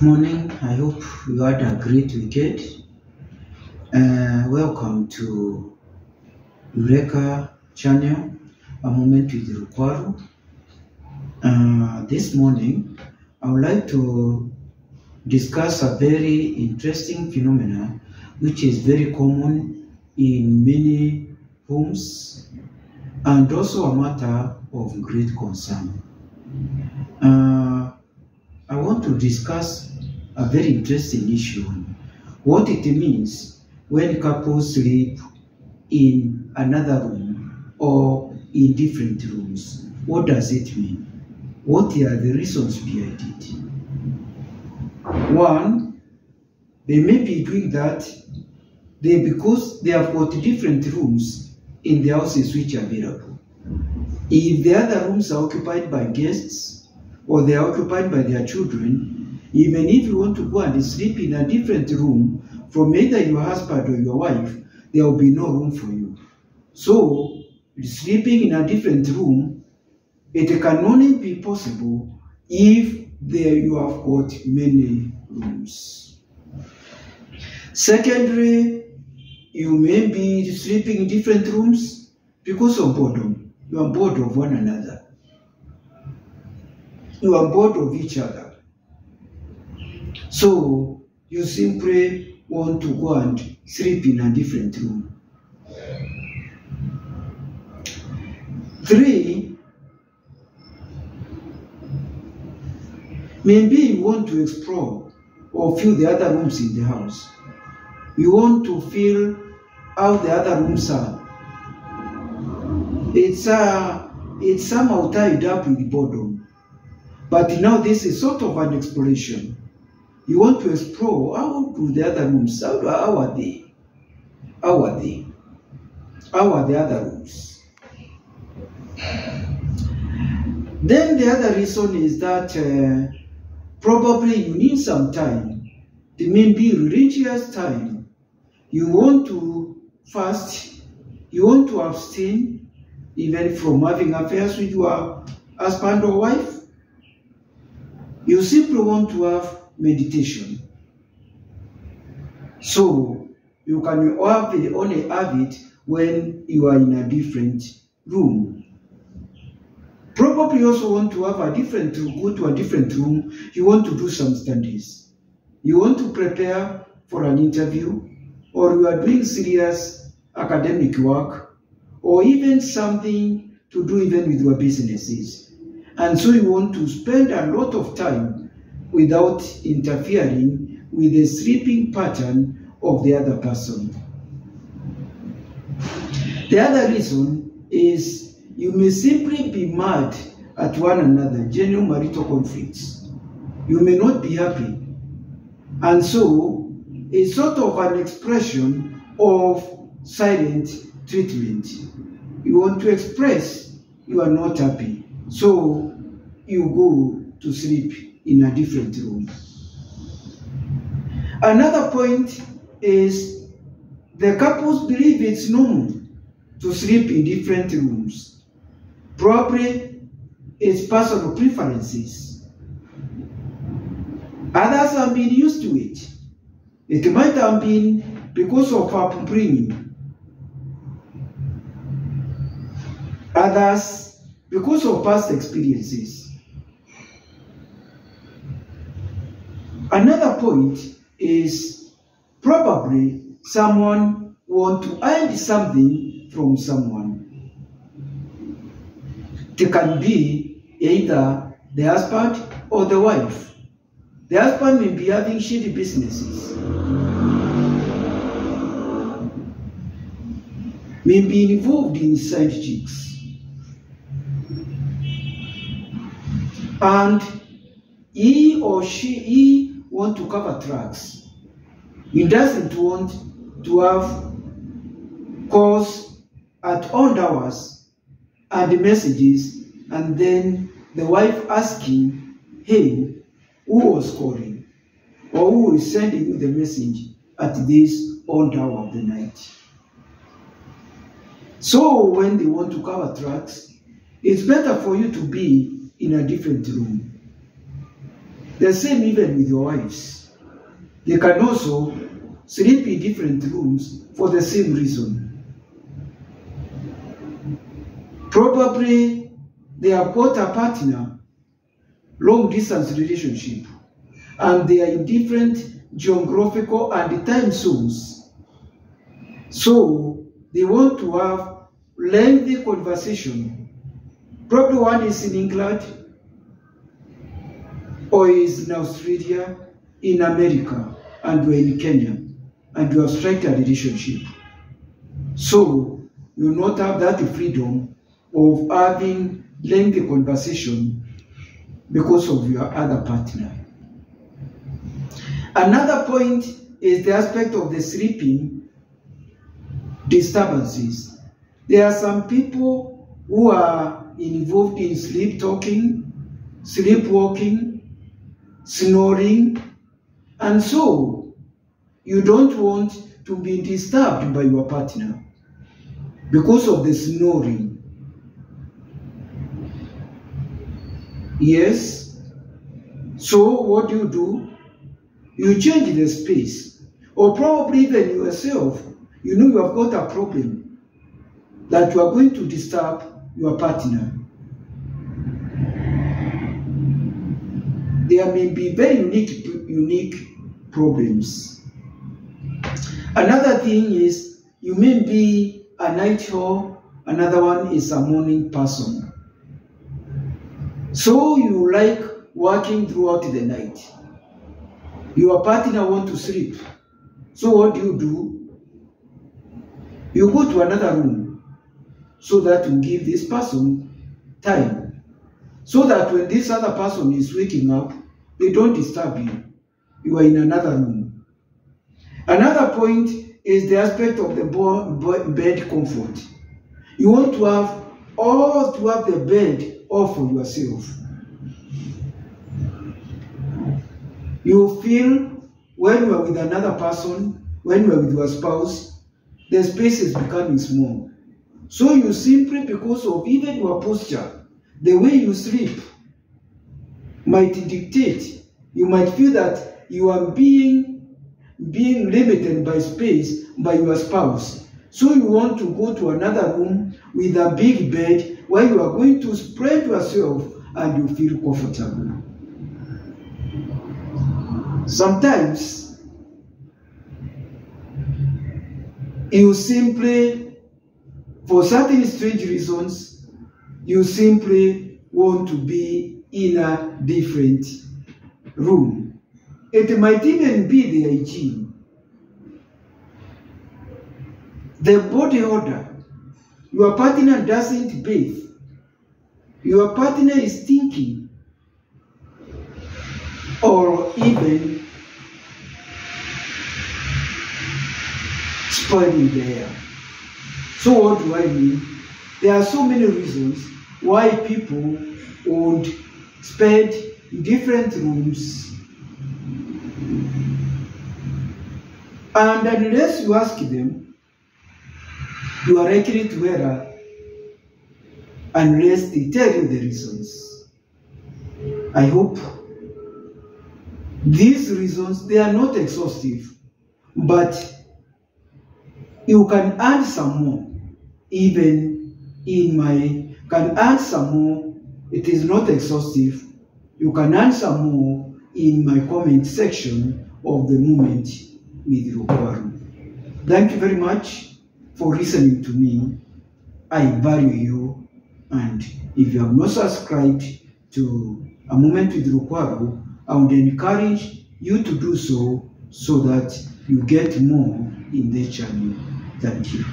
Morning. I hope you had a great weekend. Welcome to Eureka channel, a moment with Rukwaru. This morning, I would like to discuss a very interesting phenomenon which is very common in many homes and also a matter of great concern. I want to discuss a very interesting issue, what it means when couples sleep in another room or in different rooms. What does it mean? What are the reasons behind it? One, they may be doing that because they have got different rooms in the houses which are available. If the other rooms are occupied by guests or they are occupied by their children, even if you want to go and sleep in a different room from either your husband or your wife, there will be no room for you. So, sleeping in a different room, it can only be possible if you have got many rooms. Secondly, you may be sleeping in different rooms because of boredom. You are bored of one another. You are bored of each other. So you simply want to go and sleep in a different room. Three, maybe you want to explore or feel the other rooms in the house. You want to feel how the other rooms are. It's somehow tied up with boredom. But now this is sort of an exploration. You want to explore how do the other rooms, how are they? How are they? How are the other rooms? Then the other reason is that probably you need some time. It may be religious time. You want to fast. You want to abstain even from having affairs with your husband or wife. You simply want to have meditation. So you can only have it when you are in a different room. Probably you also want to have go to a different room. You want to do some studies. You want to prepare for an interview, or you are doing serious academic work, or even something to do even with your businesses. And so you want to spend a lot of time without interfering with the sleeping pattern of the other person. The other reason is you may simply be mad at one another, genuine marital conflicts. You may not be happy. And so it's sort of an expression of silent treatment. You want to express you are not happy. So you go to sleep in a different room. Another point is the couples believe it's normal to sleep in different rooms. Probably it's personal preferences. Others have been used to it. It might have been because of upbringing. Others because of past experiences. Another point is probably someone wants to hide something from someone. It can be either the husband or the wife. The husband may be having shady businesses, may be involved in side chicks. And he or she want to cover tracks. He doesn't want to have calls at odd hours and messages, and then the wife asking, hey, who was calling? Or who is sending you the message at this odd hour of the night? So when they want to cover tracks, it's better for you to be in a different room. The same even with your wives. They can also sleep in different rooms for the same reason. Probably they have got a partner, long distance relationship, and they are in different geographical and time zones. So they want to have lengthy conversation. Probably one is in England, or is in Australia, in America, and we're in Kenya, and you have struck a relationship. So you will not have that freedom of having lengthy conversation because of your other partner. Another point is the aspect of the sleeping disturbances. There are some people who are involved in sleep talking, sleepwalking, snoring, and so you don't want to be disturbed by your partner because of the snoring. Yes, so what do? You change the space, or probably even yourself, you know you have got a problem that you are going to disturb your partner. There may be very unique problems. Another thing is you may be a night owl, another one is a morning person. So you like working throughout the night. Your partner wants to sleep. So what do? You go to another room so that you give this person time. So that when this other person is waking up, they don't disturb you. You are in another room. Another point is the aspect of the bed comfort. You want to have the bed all for yourself. You feel when you are with another person, when you are with your spouse, the space is becoming small. So you simply, because of even your posture, the way you sleep might dictate. You might feel that you are being limited by space by your spouse. So you want to go to another room with a big bed where you are going to spread yourself and you feel comfortable. Sometimes you simply, for certain strange reasons, you simply want to be in a different room. It might even be the hygiene, the body odor. Your partner doesn't bathe. Your partner is stinking, or even spoiling the air. So what do I mean? There are so many reasons why people would spend different rooms, and unless you ask them, you are likely to err unless they tell you the reasons. I hope these reasons, they are not exhaustive, but you can add some more. Even can add some more. It is not exhaustive. You can add some more in my comment section of the Moment with Rukwaru. Thank you very much for listening to me. I value you, and if you have not subscribed to A Moment with Rukwaru, I would encourage you to do so that you get more in the channel. Thank you.